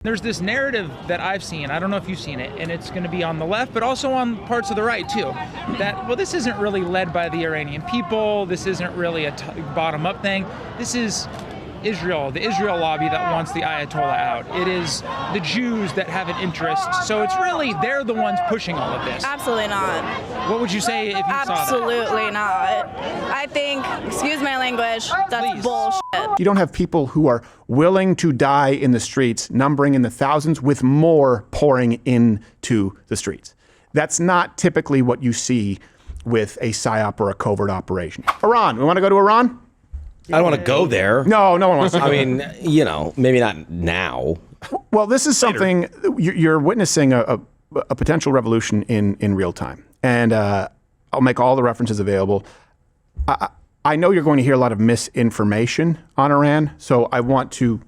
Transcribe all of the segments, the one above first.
There's this narrative that I've seen, I don't know if you've seen it, and it's going to be on the left, but also on parts of the right too, that, well, this isn't really led by the Iranian people, this isn't really a bottom-up thing, this is Israel, the Israel lobby that wants the Ayatollah out. It is the Jews that have an interest, so it's really, they're the ones pushing all of this. Absolutely not. What would you say if you saw that? Absolutely not. I think, excuse my language, that's Please. bullshit. You don't have people who are willing to die in the streets, numbering in the thousands, with more pouring into the streets. That's not typically what you see with a psyop or a covert operation. Iran, we want to go to Iran? I don't want to go there. No, no one wants to go I mean, you know, maybe not now. Well, this is something, you're witnessing a potential revolution in real time. And I'll make all the references available. I know you're going to hear a lot of misinformation on Iran, so I want to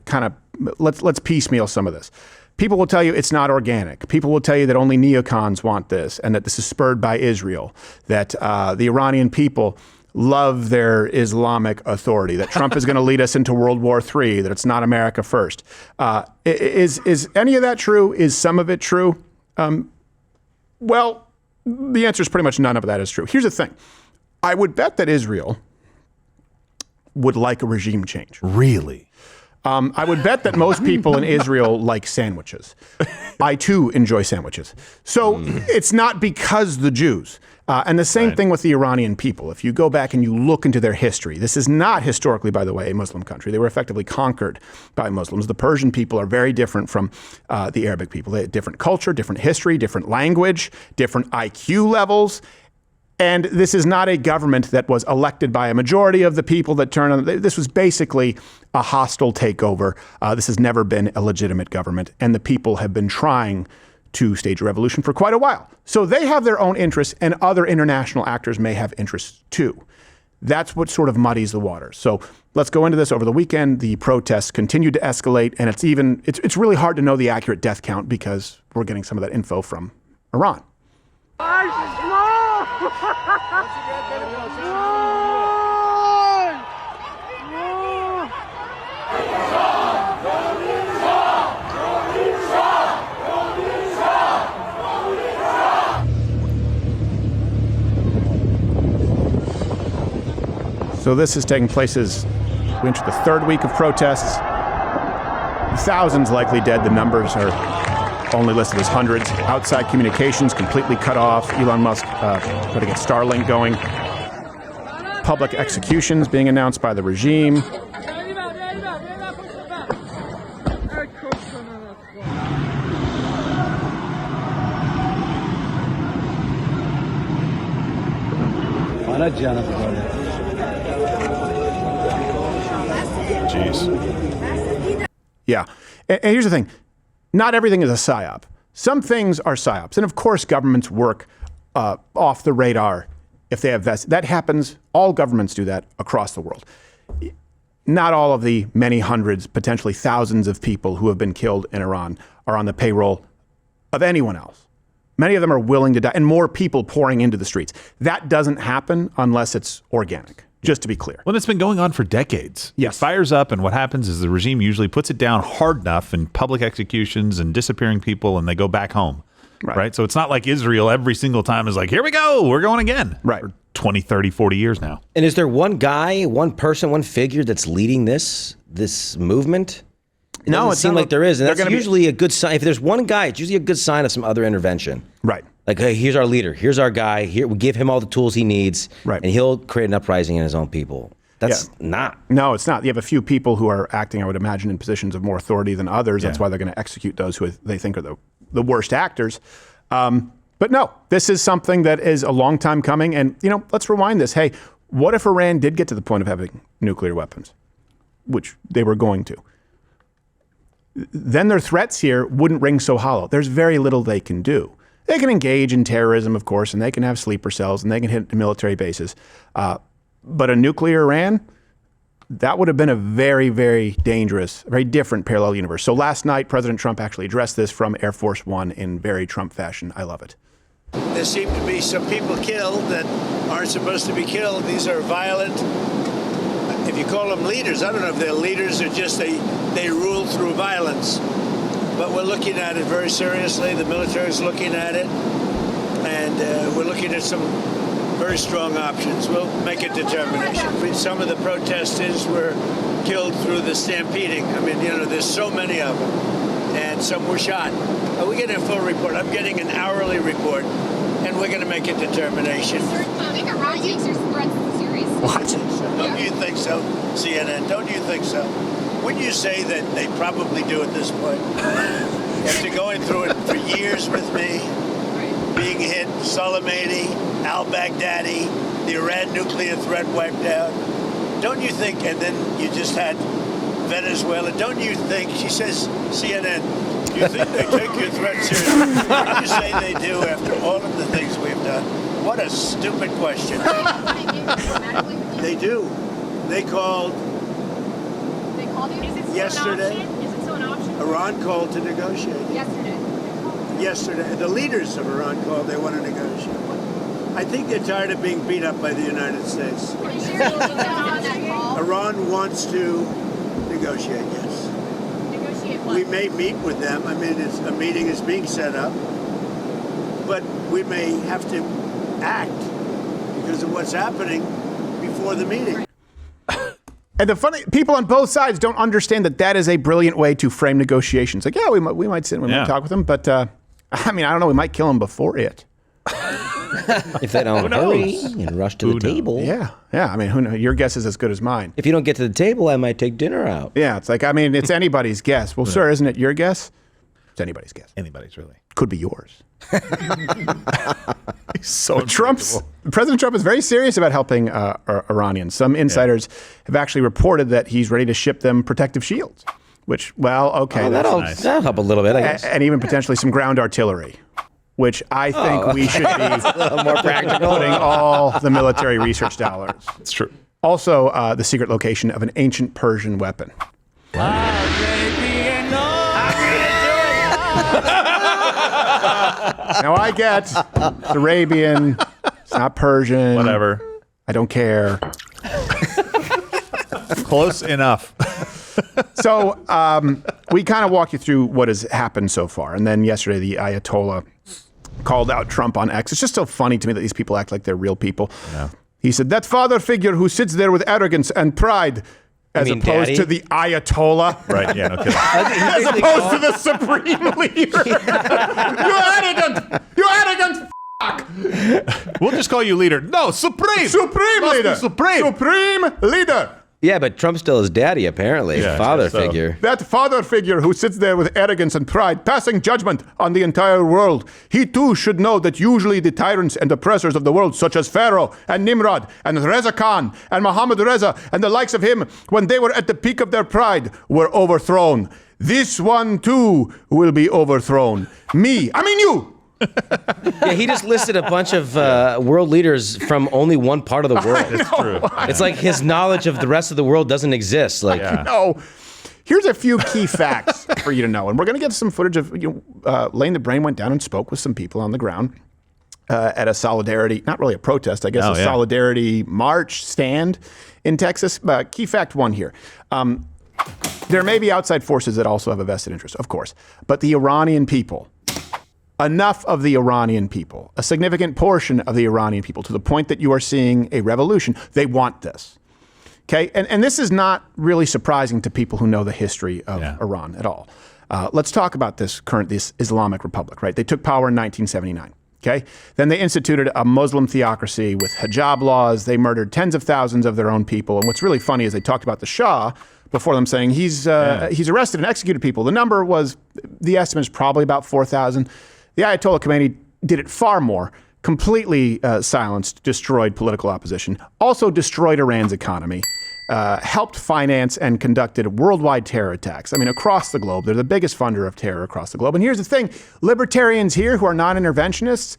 kind of, let's piecemeal some of this. People will tell you it's not organic. People will tell you that only neocons want this and that this is spurred by Israel, that the Iranian people love their Islamic authority, that Trump is going to lead us into World War III, that it's not America first. Is any of that true? Is some of it true? Well, the answer is pretty much none of that is true. Here's the thing. I would bet that Israel would like a regime change. Really? I would bet that most people in Israel like sandwiches. I too enjoy sandwiches. So it's not because the Jews. And the same thing with the Iranian people. If you go back and you look into their history, this is not historically, by the way, a Muslim country. They were effectively conquered by Muslims. The Persian people are very different from the Arabic people. They have different culture, different history, different language, different IQ levels. And this is not a government that was elected by a majority of the people that turned on. This was basically a hostile takeover. This has never been a legitimate government. And the people have been trying to stage a revolution for quite a while. So they have their own interests, and other international actors may have interests too. That's what sort of muddies the waters. So let's go into this. Over the weekend, the protests continued to escalate, and it's really hard to know the accurate death count because we're getting some of that info from Iran. So this is taking place as we enter the third week of protests. Thousands likely dead. The numbers are only listed as hundreds. Outside communications completely cut off. Elon Musk trying to get Starlink going. Public executions being announced by the regime. Jeez. Yeah. And here's the thing. Not everything is a psyop. Some things are psyops. And of course, governments work off the radar if they have vests. That happens. All governments do that across the world. Not all of the many hundreds, potentially thousands of people who have been killed in Iran are on the payroll of anyone else. Many of them are willing to die, and more people pouring into the streets. That doesn't happen unless it's organic. Just to be clear. Well, it's been going on for decades. Yes. It fires up, and what happens is the regime usually puts it down hard enough in public executions and disappearing people, and they go back home. Right? So it's not like Israel every single time is like, here we go, we're going again. Right. For 20, 30, 40 years now. And is there one guy, one person, one figure that's leading this movement? It doesn't seem like there is. And that's usually a good sign. If there's one guy, it's usually a good sign of some other intervention. Right. Like, hey, here's our leader. Here's our guy. Here, we give him all the tools he needs. Right. And he'll create an uprising in his own people. That's not. No, it's not. You have a few people who are acting, I would imagine, in positions of more authority than others. That's why they're going to execute those who they think are the worst actors. But no, this is something that is a long time coming. And, let's rewind this. Hey, what if Iran did get to the point of having nuclear weapons, which they were going to? Then their threats here wouldn't ring so hollow. There's very little they can do. They can engage in terrorism, of course, and they can have sleeper cells, and they can hit military bases. But a nuclear Iran, that would have been a very, very dangerous, very different parallel universe. So last night, President Trump actually addressed this from Air Force One in very Trump fashion. I love it. There seem to be some people killed that aren't supposed to be killed. These are violent. If you call them leaders, I don't know if they're leaders or just they rule through violence. But we're looking at it very seriously. The military is looking at it, and we're looking at some very strong options. We'll make a determination. I mean, some of the protesters were killed through the stampeding. I mean, there's so many of them, and some were shot. We get a full report. I'm getting an hourly report, and we're going to make a determination. What? Don't you think so, CNN? Don't you think so? Wouldn't you say that they probably do at this point? After going through it for years with me, being hit, Soleimani, al-Baghdadi, the Iran nuclear threat wiped out. Don't you think, and then you just had Venezuela, don't you think, she says, CNN, do you think they take your threat seriously? Don't you say they do after all of the things we've done? What a stupid question. They do. They called yesterday. Is it still an option? Iran called to negotiate. Yesterday. The leaders of Iran called, they want to negotiate. I think they're tired of being beat up by the United States. Iran wants to negotiate, yes. Negotiate what? We may meet with them. I mean, a meeting is being set up. But we may have to act because of what's happening before the meeting. And the funny, people on both sides don't understand that is a brilliant way to frame negotiations. Like, yeah, we might sit and we might talk with them, but I mean, I don't know, we might kill them before it. If they don't hurry and rush to the table. Yeah. I mean, who knows? Your guess is as good as mine. If you don't get to the table, I might take dinner out. Yeah, it's like, I mean, it's anybody's guess. Well, sir, isn't it your guess? It's anybody's guess. Anybody's really. Could be yours. So President Trump is very serious about helping Iranians. Some insiders have actually reported that he's ready to ship them protective shields, which, well, okay. That'll help a little bit, I guess. And even potentially some ground artillery, which I think we should be more practical, putting all the military research dollars. It's true. Also, the secret location of an ancient Persian weapon. Now I get it's Arabian, it's not Persian. Whatever. I don't care. Close enough. So we kind of walk you through what has happened so far. And then yesterday, the Ayatollah called out Trump on X. It's just so funny to me that these people act like they're real people. Yeah. He said, that father figure who sits there with arrogance and pride, as opposed to the Ayatollah. Right, yeah, no kidding. As opposed to the supreme leader. You arrogant fuck. We'll just call you leader. No, supreme. Supreme leader. Supreme leader. Yeah, but Trump's still his daddy, apparently. Yeah, father figure. That father figure who sits there with arrogance and pride, passing judgment on the entire world. He too should know that usually the tyrants and oppressors of the world, such as Pharaoh and Nimrod and Reza Khan and Mohammed Reza and the likes of him, when they were at the peak of their pride, were overthrown. This one too will be overthrown. Me, I mean you. Yeah, he just listed a bunch of world leaders from only one part of the world. It's true. It's like his knowledge of the rest of the world doesn't exist. Like, No. Here's a few key facts for you to know. And we're going to get some footage of Lane the Brain went down and spoke with some people on the ground at a solidarity, not really a protest, I guess, solidarity march stand in Texas. Key fact one here. There may be outside forces that also have a vested interest, of course. But the Iranian people, enough of the Iranian people, a significant portion of the Iranian people, to the point that you are seeing a revolution, they want this. Okay, and this is not really surprising to people who know the history of Iran at all. Let's talk about this Islamic Republic, right? They took power in 1979. Okay, then they instituted a Muslim theocracy with hijab laws. They murdered tens of thousands of their own people. And what's really funny is they talked about the Shah before them, saying he's arrested and executed people. The number was, the estimate is probably about 4,000. The Ayatollah Khomeini did it far more, completely silenced, destroyed political opposition, also destroyed Iran's economy, helped finance and conducted worldwide terror attacks. I mean, across the globe. They're the biggest funder of terror across the globe. And here's the thing, libertarians here who are non-interventionists,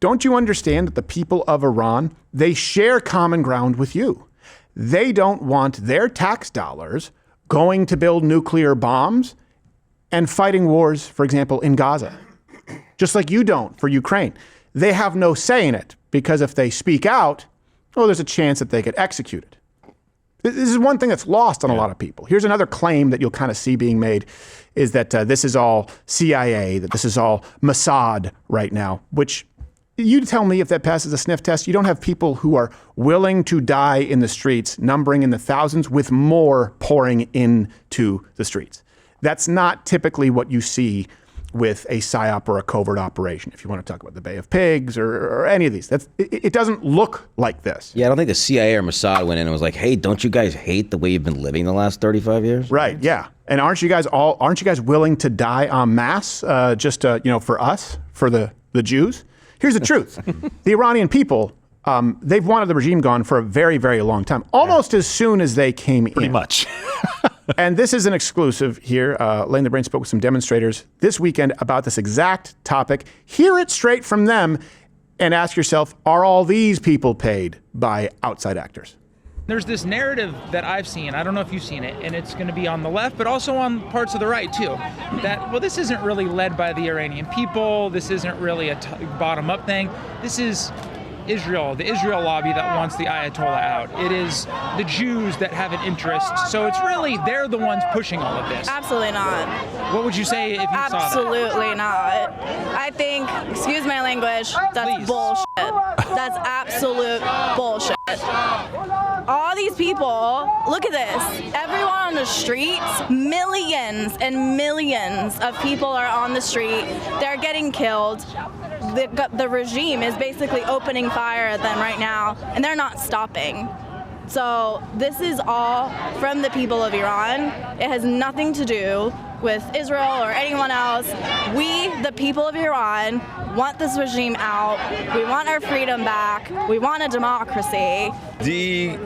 don't you understand that the people of Iran, they share common ground with you? They don't want their tax dollars going to build nuclear bombs and fighting wars, for example, in Gaza. Just like you don't for Ukraine. They have no say in it because if they speak out, there's a chance that they get executed. This is one thing that's lost on a lot of people. Here's another claim that you'll kind of see being made is that this is all CIA, that this is all Mossad right now, which you tell me if that passes a sniff test. You don't have people who are willing to die in the streets, numbering in the thousands, with more pouring into the streets. That's not typically what you see with a psyop or a covert operation. If you want to talk about the Bay of Pigs or any of these, it doesn't look like this. Yeah, I don't think the CIA or Mossad went in and was like, "Hey, don't you guys hate the way you've been living the last 35 years?" Right. Yeah. And aren't you guys willing to die en masse for us, for the Jews? Here's the truth: the Iranian people, they've wanted the regime gone for a very, very long time, almost as soon as they came in. Pretty much. And this is an exclusive here. Lane the Brain spoke with some demonstrators this weekend about this exact topic. Hear it straight from them and ask yourself, are all these people paid by outside actors? There's this narrative that I've seen, I don't know if you've seen it, and it's going to be on the left, but also on parts of the right too, that, well, this isn't really led by the Iranian people, this isn't really a bottom-up thing, this is Israel, the Israel lobby that wants the Ayatollah out. It is the Jews that have an interest. So it's really, they're the ones pushing all of this. Absolutely not. What would you say if you saw that? Absolutely not. I think, excuse my language, that's Please. bullshit. That's absolute bullshit. All these people, look at this. Everyone on the streets, millions and millions of people are on the street. They're getting killed. The regime is basically opening fire at them right now, and they're not stopping. So this is all from the people of Iran. It has nothing to do with Israel or anyone else. We, the people of Iran, want this regime out. We want our freedom back. We want a democracy. The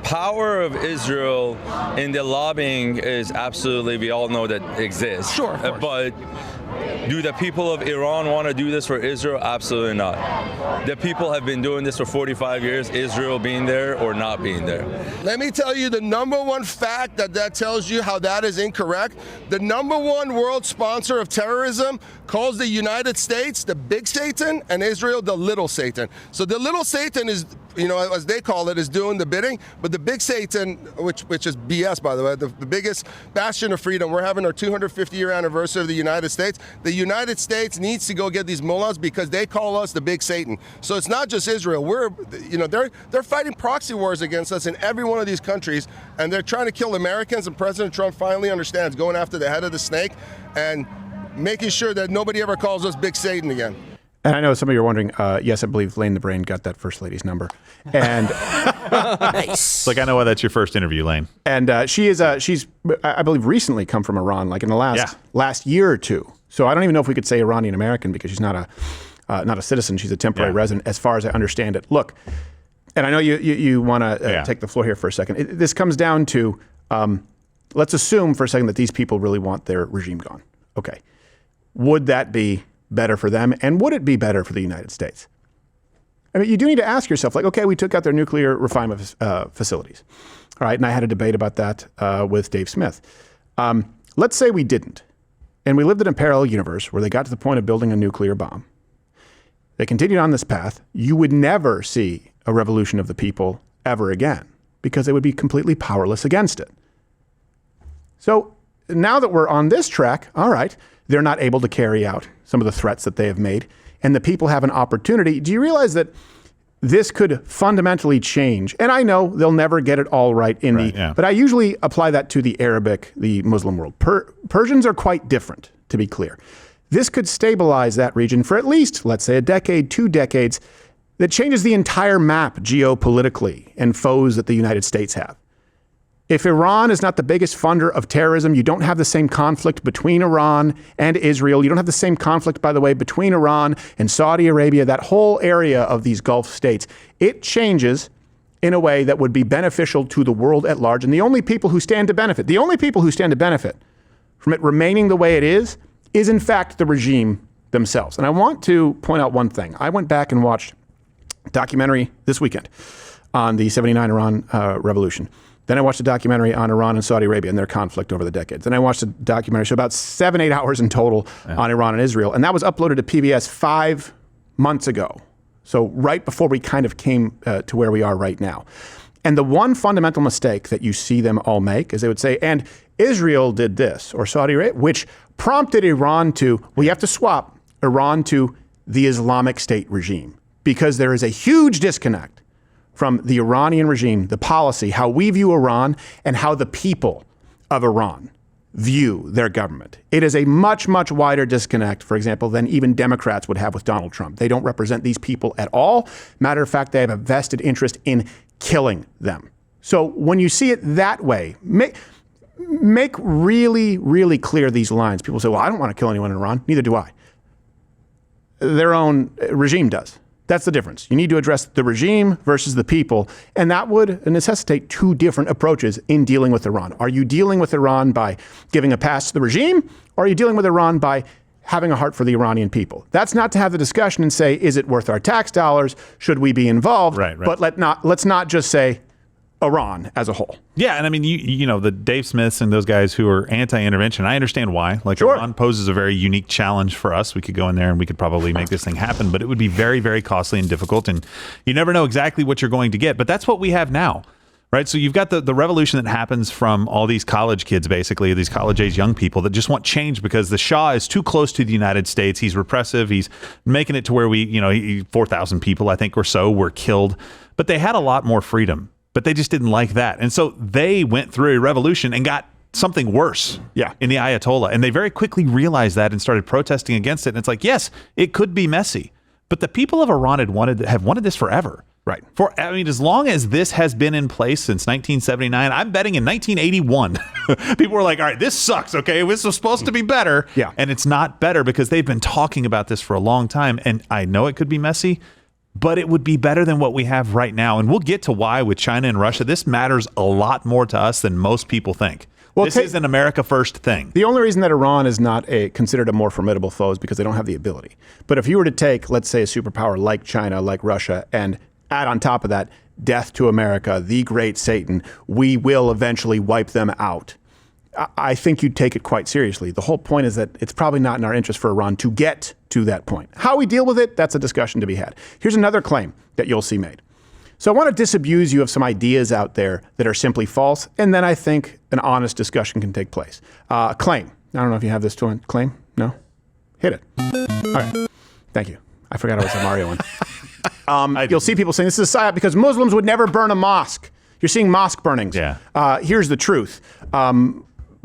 power of Israel in the lobbying is absolutely, we all know that exists. Sure, of course. But do the people of Iran want to do this for Israel? Absolutely not. The people have been doing this for 45 years, Israel being there or not being there. Let me tell you the number one fact that tells you how that is incorrect. The number one world sponsor of terrorism calls the United States the big Satan and Israel the little Satan. So the little Satan is, as they call it, is doing the bidding, but the big Satan, which is BS, by the way, the biggest bastion of freedom. We're having our 250-year anniversary of the United States. The United States needs to go get these mullahs because they call us the big Satan. So it's not just Israel. They're fighting proxy wars against us in every one of these countries, and they're trying to kill Americans. And President Trump finally understands, going after the head of the snake and making sure that nobody ever calls us big Satan again. And I know some of you are wondering, yes, I believe Lane the Brain got that First Lady's number. And Nice. It's like, I know why that's your first interview, Lane. And she's, I believe, recently come from Iran, like in the last year or two. So I don't even know if we could say Iranian American because she's not a citizen. She's a temporary resident, as far as I understand it. Look, and I know you want to take the floor here for a second. This comes down to, let's assume for a second that these people really want their regime gone. Okay. Would that be better for them? And would it be better for the United States? I mean, you do need to ask yourself, like, okay, we took out their nuclear refinement facilities. All right. And I had a debate about that with Dave Smith. Let's say we didn't. And we lived in a parallel universe where they got to the point of building a nuclear bomb. They continued on this path. You would never see a revolution of the people ever again because they would be completely powerless against it. So now that we're on this track, all right, they're not able to carry out some of the threats that they have made, and the people have an opportunity. Do you realize that this could fundamentally change? And I know they'll never get it all right but I usually apply that to the Arabic, the Muslim world. Persians are quite different, to be clear. This could stabilize that region for at least, let's say, a decade, 2 decades, that changes the entire map geopolitically and foes that the United States have. If Iran is not the biggest funder of terrorism, you don't have the same conflict between Iran and Israel. You don't have the same conflict, by the way, between Iran and Saudi Arabia, that whole area of these Gulf states. It changes in a way that would be beneficial to the world at large. And the only people who stand to benefit from it remaining the way it is in fact the regime themselves. And I want to point out one thing. I went back and watched a documentary this weekend on the 79 Iran revolution. Then I watched a documentary on Iran and Saudi Arabia and their conflict over the decades. Then I watched a documentary, so about 7-8 hours in total on Iran and Israel. And that was uploaded to PBS 5 months ago. So right before we kind of came to where we are right now. And the one fundamental mistake that you see them all make is they would say, and Israel did this, or Saudi Arabia, which prompted Iran to, we have to swap Iran to the Islamic State regime, because there is a huge disconnect from the Iranian regime, the policy, how we view Iran, and how the people of Iran view their government. It is a much, much wider disconnect, for example, than even Democrats would have with Donald Trump. They don't represent these people at all. Matter of fact, they have a vested interest in killing them. So when you see it that way, make really, really clear these lines. People say, well, I don't want to kill anyone in Iran. Neither do I. Their own regime does. That's the difference. You need to address the regime versus the people, and that would necessitate two different approaches in dealing with Iran. Are you dealing with Iran by giving a pass to the regime, or are you dealing with Iran by having a heart for the Iranian people? That's not to have the discussion and say, is it worth our tax dollars? Should we be involved? Right. But let's not just say Iran as a whole. Yeah, and I mean, you know, the Dave Smiths and those guys who are anti-intervention, I understand why. Like, sure. Iran poses a very unique challenge for us. We could go in there and we could probably make this thing happen, but it would be very, very costly and difficult, and you never know exactly what you're going to get. But that's what we have now, right? So you've got the revolution that happens from all these college kids, basically, these college-age young people that just want change because the Shah is too close to the United States. He's repressive. He's making it to where 4,000 people, I think, or so were killed. But they had a lot more freedom. But they just didn't like that. And so they went through a revolution and got something worse in the Ayatollah. And they very quickly realized that and started protesting against it. And it's like, yes, it could be messy. But the people of Iran have wanted this forever. Right. As long as this has been in place since 1979, I'm betting in 1981, people were like, all right, this sucks, okay? This was supposed to be better. Yeah. And it's not better because they've been talking about this for a long time. And I know it could be messy, but it would be better than what we have right now. And we'll get to why with China and Russia. This matters a lot more to us than most people think. Well, this is an America first thing. The only reason that Iran is not considered a more formidable foe is because they don't have the ability. But if you were to take, let's say, a superpower like China, like Russia, and add on top of that, death to America, the great Satan, we will eventually wipe them out. I think you'd take it quite seriously. The whole point is that it's probably not in our interest for Iran to get to that point. How we deal with it, that's a discussion to be had. Here's another claim that you'll see made. So I want to disabuse you of some ideas out there that are simply false, and then I think an honest discussion can take place. Claim. I don't know if you have this to claim. No? Hit it. All right. Thank you. I forgot I was a Mario one. You'll see people saying this is a psyop because Muslims would never burn a mosque. You're seeing mosque burnings. Yeah. Here's the truth.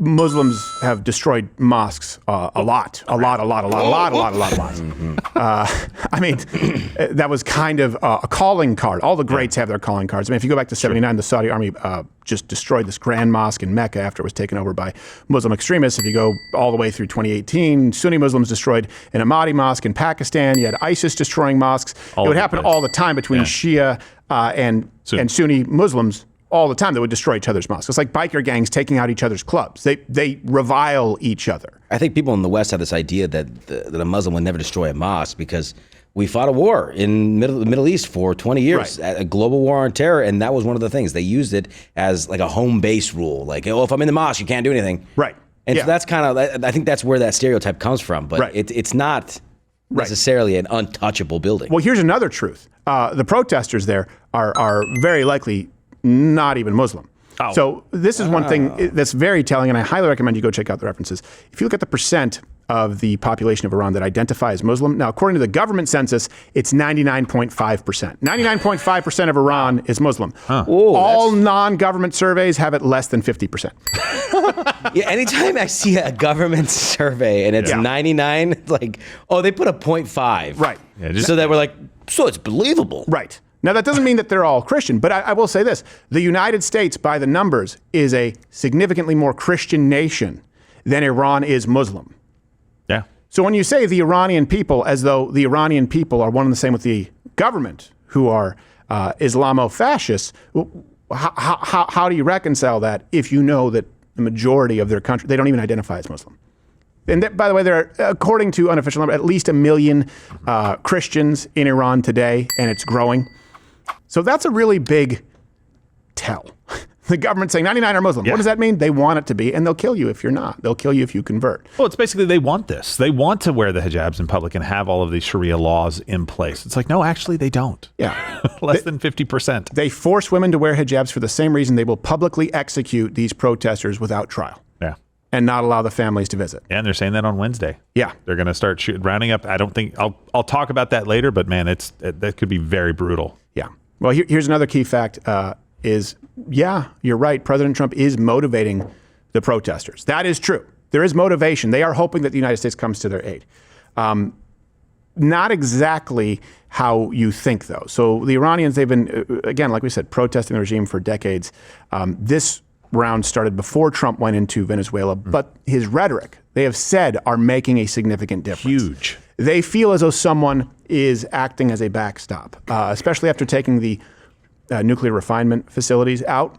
Muslims have destroyed mosques a lot. Mm-hmm. I mean, that was kind of a calling card. All the greats have their calling cards. I mean, if you go back to 79, the Saudi army just destroyed this grand mosque in Mecca after it was taken over by Muslim extremists. If you go all the way through 2018, Sunni Muslims destroyed an Ahmadi mosque in Pakistan. You had ISIS destroying mosques. It would happen all the time between Shia and Sunni Muslims. All the time, they would destroy each other's mosques. It's like biker gangs taking out each other's clubs. They revile each other. I think people in the West have this idea that a Muslim would never destroy a mosque because we fought a war in the Middle East for 20 years, a global war on terror, and that was one of the things. They used it as like a home base rule. Like, oh, if I'm in the mosque, you can't do anything. Right. And so that's kind of, I think that's where that stereotype comes from. But it's not necessarily an untouchable building. Well, here's another truth. The protesters there are very likely not even Muslim. Oh. So this is one thing that's very telling, and I highly recommend you go check out the references. If you look at the percent of the population of Iran that identify as Muslim, now according to the government census, it's 99.5%. 99.5% of Iran is Muslim. Huh. Ooh, all non-government surveys have it less than 50%. Yeah, anytime I see a government survey and it's 99, it's like, oh, they put a 0.5. Right. Yeah, so that we're like, so it's believable. Right. Now, that doesn't mean that they're all Christian, but I will say this. The United States, by the numbers, is a significantly more Christian nation than Iran is Muslim. Yeah. So when you say the Iranian people, as though the Iranian people are one and the same with the government, who are Islamo-fascists, how do you reconcile that if you know that the majority of their country, they don't even identify as Muslim? And that, by the way, there are, according to unofficial number, at least 1 million Christians in Iran today, and it's growing. So that's a really big tell The government's saying 99 are Muslim. Yeah. What does that mean? They want it to be, and they'll kill you if you're not. They'll kill you if you convert. Well, it's basically they want this. They want to wear the hijabs in public and have all of these Sharia laws in place. It's like, no, actually, they don't. Yeah. Less than 50%. They force women to wear hijabs for the same reason they will publicly execute these protesters without trial Yeah. and not allow the families to visit. And they're saying that on Wednesday. Yeah. They're going to start rounding up. I don't think I'll talk about that later, but man, that could be very brutal. Yeah. Well, here's another key fact you're right. President Trump is motivating the protesters. That is true. There is motivation. They are hoping that the United States comes to their aid. Not exactly how you think, though. So the Iranians, they've been, again, like we said, protesting the regime for decades. This round started before Trump went into Venezuela, but his rhetoric, they have said, are making a significant difference. Huge. They feel as though someone is acting as a backstop, especially after taking the nuclear refinement facilities out.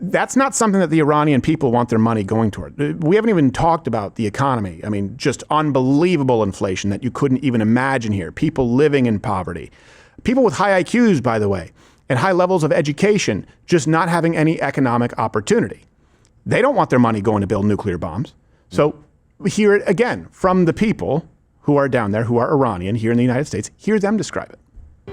That's not something that the Iranian people want their money going toward. We haven't even talked about the economy. I mean, just unbelievable inflation that you couldn't even imagine here. People living in poverty. People with high IQs, by the way, and high levels of education, just not having any economic opportunity. They don't want their money going to build nuclear bombs. So hear it again from the people who are down there, who are Iranian here in the United States. Hear them describe it.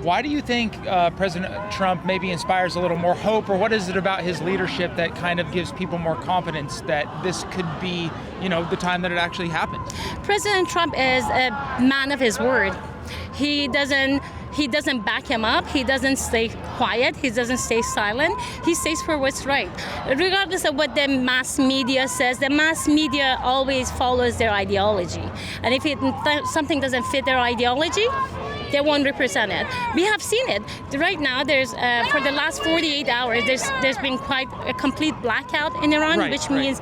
Why do you think President Trump maybe inspires a little more hope, or what is it about his leadership that kind of gives people more confidence that this could be, the time that it actually happens? President Trump is a man of his word. He doesn't back him up. He doesn't stay quiet. He doesn't stay silent. He stays for what's right. Regardless of what the mass media says, the mass media always follows their ideology. And if something doesn't fit their ideology, they won't represent it. We have seen it. Right now, there's for the last 48 hours, there's been quite a complete blackout in Iran, which means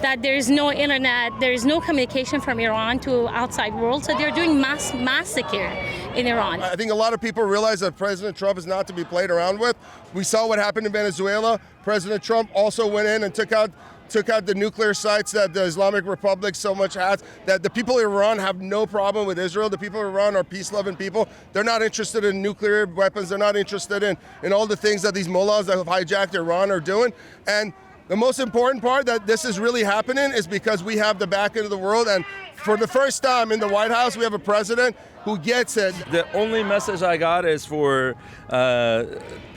that there is no internet, there is no communication from Iran to outside world. So they're doing mass massacre in Iran. I think a lot of people realize that President Trump is not to be played around with. We saw what happened in Venezuela. President Trump also went in and took out the nuclear sites that the Islamic Republic so much has, that the people of Iran have no problem with Israel. The people of Iran are peace-loving people. They're not interested in nuclear weapons. They're not interested in all the things that these mullahs that have hijacked Iran are doing. And the most important part that this is really happening is because we have the back end of the world. And for the first time in the White House, we have a president who gets it. The only message I got is for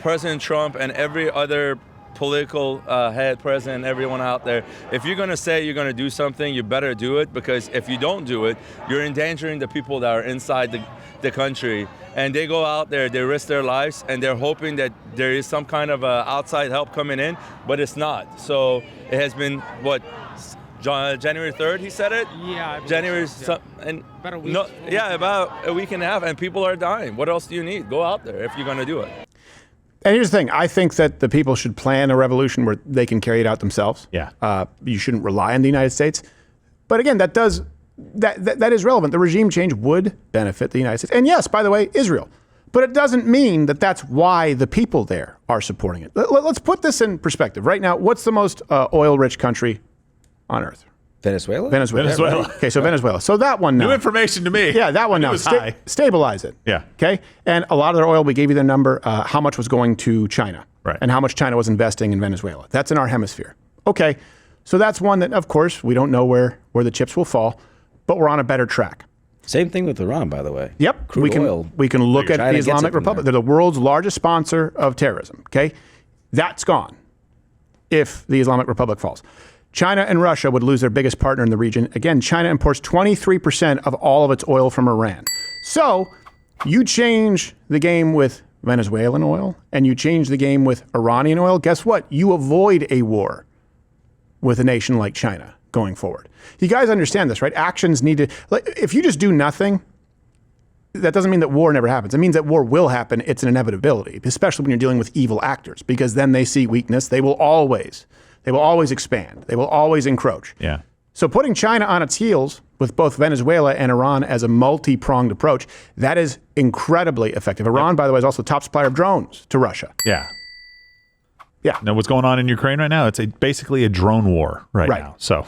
President Trump and every other political head, president, everyone out there. If you're going to say you're going to do something, you better do it, because if you don't do it, you're endangering the people that are inside the country. And they go out there, they risk their lives, and they're hoping that there is some kind of outside help coming in, but it's not. So it has been, January 3rd, he said it? Yeah. January, yeah. And about a week. About a week and a half, and people are dying. What else do you need? Go out there if you're going to do it. And here's the thing. I think that the people should plan a revolution where they can carry it out themselves. Yeah. You shouldn't rely on the United States. But again, that is relevant. The regime change would benefit the United States. And yes, by the way, Israel. But it doesn't mean that that's why the people there are supporting it. Let's put this in perspective. Right now, what's the most oil-rich country on earth? Venezuela? Venezuela. Okay, so Venezuela. So that one now. New information to me. Yeah, that one now. It was high. Stabilize it. Yeah. Okay? And a lot of their oil, we gave you the number, how much was going to China. Right. And how much China was investing in Venezuela. That's in our hemisphere. Okay. So that's one that, of course, we don't know where the chips will fall, but we're on a better track. Same thing with Iran, by the way. Yep. Crude oil. We can look at China the gets it Islamic from Republic. there. They're the world's largest sponsor of terrorism. Okay? That's gone if the Islamic Republic falls. China and Russia would lose their biggest partner in the region. Again, China imports 23% of all of its oil from Iran. So you change the game with Venezuelan oil and you change the game with Iranian oil. Guess what? You avoid a war with a nation like China going forward. You guys understand this, right? Actions need to, if you just do nothing, that doesn't mean that war never happens. It means that war will happen. It's an inevitability, especially when you're dealing with evil actors, because then they see weakness. They will always expand. They will always encroach. Yeah. So putting China on its heels with both Venezuela and Iran as a multi-pronged approach, that is incredibly effective. Iran, by the way, is also the top supplier of drones to Russia. Yeah. Yeah. Now, what's going on in Ukraine right now? It's basically a drone war right now. So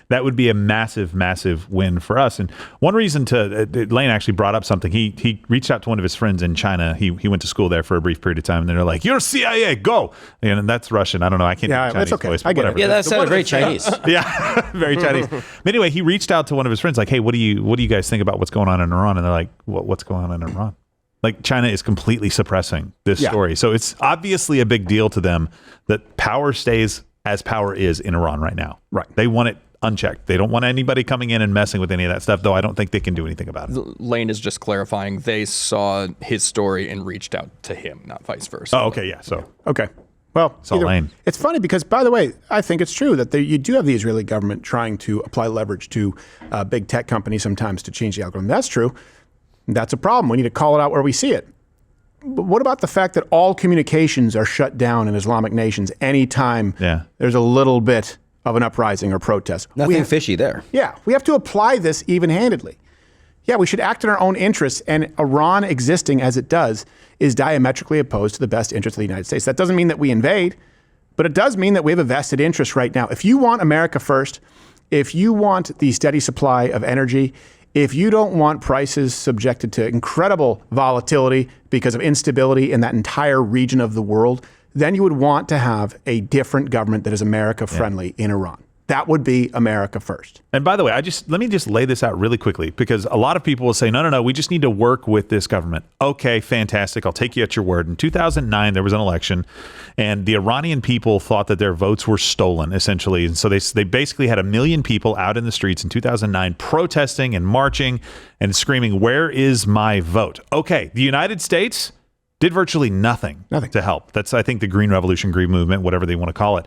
that would be a massive, massive win for us. And one reason Lane actually brought up something. He reached out to one of his friends in China. He went to school there for a brief period of time, and they're like, "You're CIA, go!" And that's Russian. I don't know. I can't do Chinese that's okay. voice. I get whatever. it. Yeah, that sounded very Chinese. Yeah, very Chinese. But anyway, he reached out to one of his friends, like, "Hey, what do you guys think about what's going on in Iran?" And they're like, "What's going on in Iran?" Like, China is completely suppressing this story. So it's obviously a big deal to them that power stays as power is in Iran right now. Right. They want it unchecked. They don't want anybody coming in and messing with any of that stuff, though I don't think they can do anything about it. Lane is just clarifying they saw his story and reached out to him, not vice versa. Oh, okay, yeah. So Okay. Well, all Lane. It's funny because, by the way, I think it's true that you do have the Israeli government trying to apply leverage to big tech companies sometimes to change the algorithm. That's true. That's a problem. We need to call it out where we see it. But what about the fact that all communications are shut down in Islamic nations anytime there's a little bit of an uprising or protest? Nothing fishy there. Yeah, we have to apply this even-handedly. Yeah, we should act in our own interests, and Iran existing as it does is diametrically opposed to the best interests of the United States. That doesn't mean that we invade, but it does mean that we have a vested interest right now. If you want America first, if you want the steady supply of energy, if you don't want prices subjected to incredible volatility because of instability in that entire region of the world, then you would want to have a different government that is America friendly in Iran. That would be America first. And by the way, let me just lay this out really quickly, because a lot of people will say, no, we just need to work with this government. Okay, fantastic. I'll take you at your word. In 2009, there was an election, and the Iranian people thought that their votes were stolen, essentially. And so they basically had 1 million people out in the streets in 2009 protesting and marching and screaming, "Where is my vote?" Okay, the United States did virtually nothing to help. That's, I think, the Green Revolution, Green Movement, whatever they want to call it.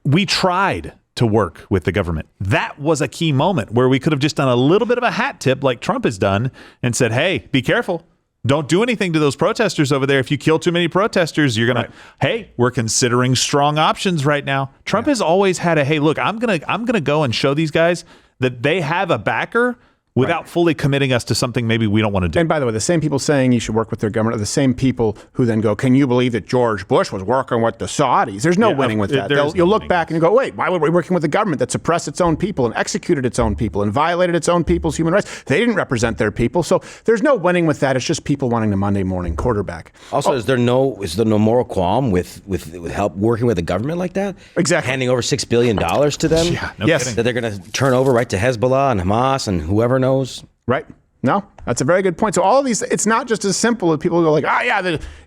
We tried to work with the government. That was a key moment where we could have just done a little bit of a hat tip like Trump has done and said, hey, be careful. Don't do anything to those protesters over there. If you kill too many protesters, you're going to, hey, we're considering strong options right now. Trump has always had hey, look, I'm going to go and show these guys that they have a backer without fully committing us to something maybe we don't want to do. And by the way, the same people saying you should work with their government are the same people who then go, can you believe that George Bush was working with the Saudis? There's no winning with that. You'll look back and you go, wait, why were we working with a government that suppressed its own people and executed its own people and violated its own people's human rights? They didn't represent their people. So there's no winning with that. It's just people wanting the Monday morning quarterback. Also, is there no moral qualm with help working with the government like that? Exactly. Handing over $6 billion to them? Yeah, no kidding. That they're going to turn over right to Hezbollah and Hamas and whoever knows? Right. No, that's a very good point. So all of these, it's not just as simple as people go like,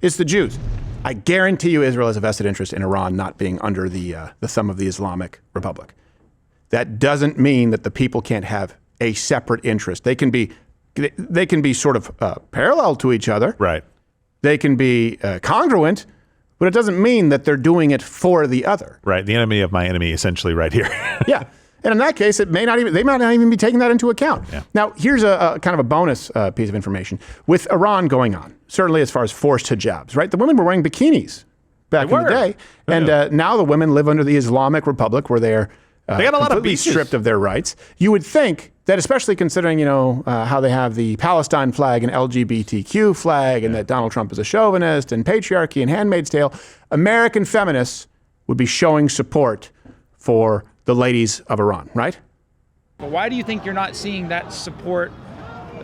it's the Jews. I guarantee you Israel has a vested interest in Iran not being under the thumb of the Islamic Republic. That doesn't mean that the people can't have a separate interest. They can be sort of parallel to each other. Right. They can be congruent, but it doesn't mean that they're doing it for the other. Right. The enemy of my enemy, essentially, right here. Yeah. And in that case, they might not even be taking that into account. Yeah. Now, here's a kind of a bonus piece of information. With Iran going on, certainly as far as forced hijabs, right? The women were wearing bikinis back in the day. And now the women live under the Islamic Republic where they're they got a lot of completely stripped of their rights. You would think that, especially considering, how they have the Palestine flag and LGBTQ flag and that Donald Trump is a chauvinist and patriarchy and Handmaid's Tale, American feminists would be showing support for the ladies of Iran, right? But why do you think you're not seeing that support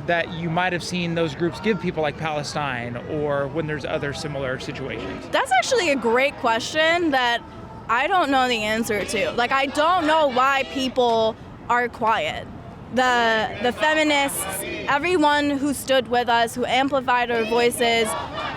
that you might have seen those groups give people like Palestine or when there's other similar situations? That's actually a great question that I don't know the answer to. Like, I don't know why people are quiet. The feminists, everyone who stood with us, who amplified our voices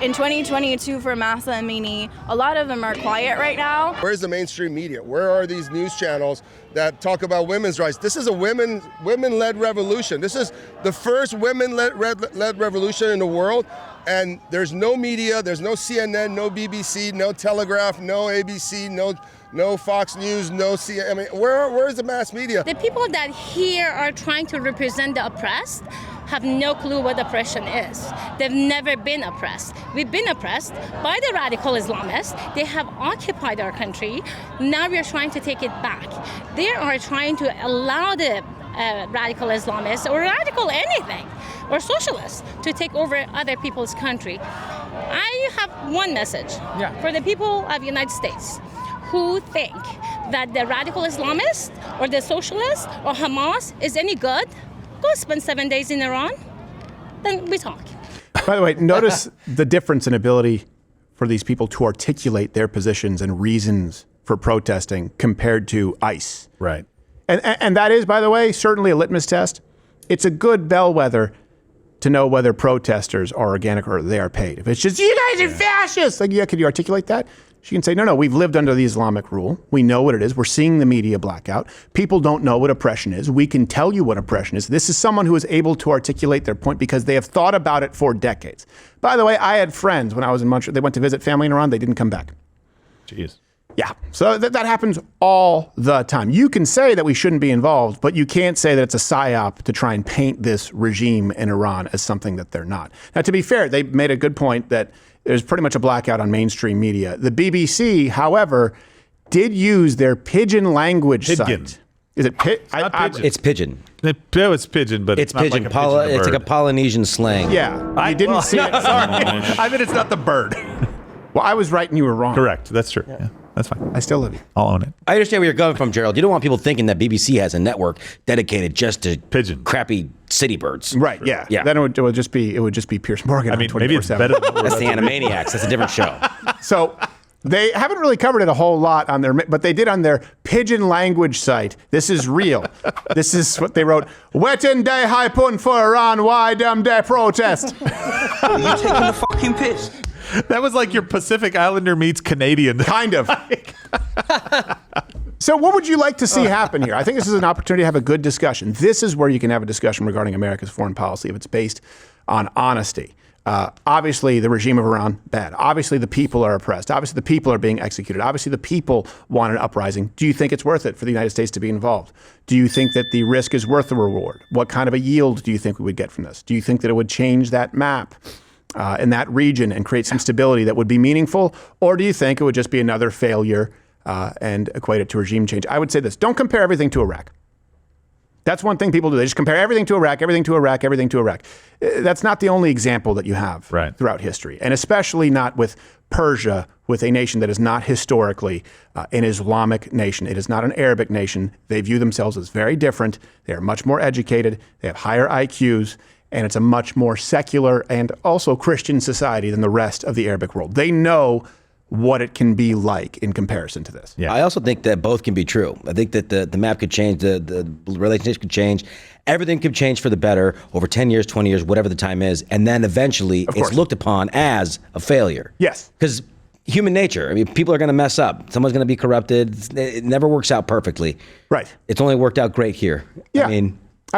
in 2022 for Mahsa Amini, a lot of them are quiet right now. Where's the mainstream media? Where are these news channels that talk about women's rights? This is a women-led revolution. This is the first women-led revolution in the world, and there's no media, there's no CNN, no BBC, no Telegraph, no ABC, no Fox News, no CNN. I mean, where's the mass media? The people that here are trying to represent the oppressed have no clue what oppression is. They've never been oppressed. We've been oppressed by the radical Islamists. They have occupied our country. Now we are trying to take it back. They are trying to allow the radical Islamists or radical anything or socialists to take over other people's country. I have one message for the people of the United States who think that the radical Islamists or the socialists or Hamas is any good. Go spend 7 days in Iran, then we talk. By the way, notice the difference in ability for these people to articulate their positions and reasons for protesting compared to ICE. Right. And that is, by the way, certainly a litmus test. It's a good bellwether to know whether protesters are organic or they are paid. If it's just, you guys are fascists, like, yeah, could you articulate that? She can say, no, we've lived under the Islamic rule. We know what it is. We're seeing the media blackout. People don't know what oppression is. We can tell you what oppression is. This is someone who is able to articulate their point because they have thought about it for decades. By the way, I had friends when I was in Montreal. They went to visit family in Iran. They didn't come back. Jeez. Yeah. So that happens all the time. You can say that we shouldn't be involved, but you can't say that it's a psyop to try and paint this regime in Iran as something that they're not. Now, to be fair, they made a good point that there's pretty much a blackout on mainstream media. The BBC, however, did use their pidgin language site. Is it pigeon? It's pigeon. It's pigeon, but it's pigeon. Like a it's like a Polynesian slang. Yeah. You didn't see it. Sorry. I mean, it's not the bird. Well, I was right and you were wrong. Correct. That's true. Yeah. That's fine. I still love you. I'll own it. I understand where you're going from, Gerald. You don't want people thinking that BBC has a network dedicated just to pigeon, crappy city birds. Right. Yeah. Then it would just be Piers Morgan. I mean, maybe it's better. That's the Animaniacs. That's a different show. So they haven't really covered it a whole lot on their, but they did on their pigeon language site. This is real. This is what they wrote. Wetin day high pun for Iran? Why them day protest? Are you taking the fucking piss? That was like your Pacific Islander meets Canadian. Kind of. So what would you like to see happen here? I think this is an opportunity to have a good discussion. This is where you can have a discussion regarding America's foreign policy if it's based on honesty. Obviously, the regime of Iran, bad. Obviously, the people are oppressed. Obviously, the people are being executed. Obviously, the people want an uprising. Do you think it's worth it for the United States to be involved? Do you think that the risk is worth the reward? What kind of a yield do you think we would get from this? Do you think that it would change that map in that region and create some stability that would be meaningful? Or do you think it would just be another failure and equate it to regime change? I would say this. Don't compare everything to Iraq. That's one thing people do. They just compare everything to Iraq, everything to Iraq, everything to Iraq. That's not the only example that you have throughout history, and especially not with Persia, with a nation that is not historically an Islamic nation. It is not an Arabic nation. They view themselves as very different. They are much more educated. They have higher IQs, and it's a much more secular and also Christian society than the rest of the Arabic world. They know what it can be like in comparison to this. Yeah. I also think that both can be true. I think that the map could change, the relationships could change. Everything could change for the better over 10 years, 20 years, whatever the time is. And then eventually it's looked upon as a failure. Yes. Because human nature, I mean, people are going to mess up. Someone's going to be corrupted. It never works out perfectly. Right. It's only worked out great here. Yeah. I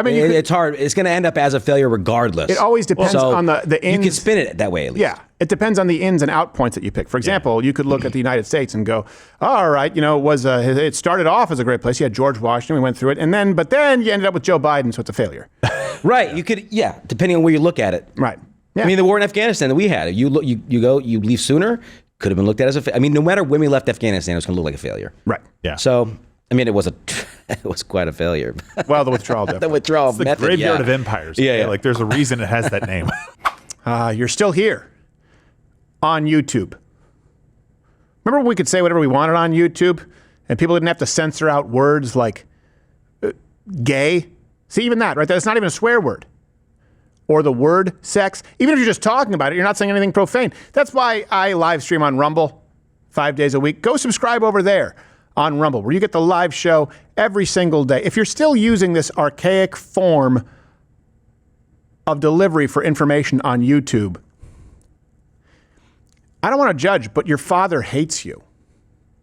mean, it's hard. It's going to end up as a failure regardless. It always depends on the ins. You can spin it that way, at least. Yeah. It depends on the ins and out points that you pick. For example, you could look at the United States and go, all right, it started off as a great place. You had George Washington. We went through it. But then you ended up with Joe Biden, so it's a failure. Right. You could, depending on where you look at it. Right. Yeah. I mean, the war in Afghanistan that we had, you leave sooner, could have been looked at as a failure. I mean, no matter when we left Afghanistan, it was going to look like a failure. Right. Yeah. So, I mean, it was quite a failure. Well, the withdrawal definitely. The withdrawal it's the method, graveyard of empires. Yeah. Like there's a reason it has that name. You're still here on YouTube. Remember when we could say whatever we wanted on YouTube and people didn't have to censor out words like gay? See, even that, right? That's not even a swear word. Or the word sex. Even if you're just talking about it, you're not saying anything profane. That's why I live stream on Rumble 5 days a week. Go subscribe over there on Rumble, where you get the live show every single day. If you're still using this archaic form of delivery for information on YouTube, I don't want to judge, but your father hates you.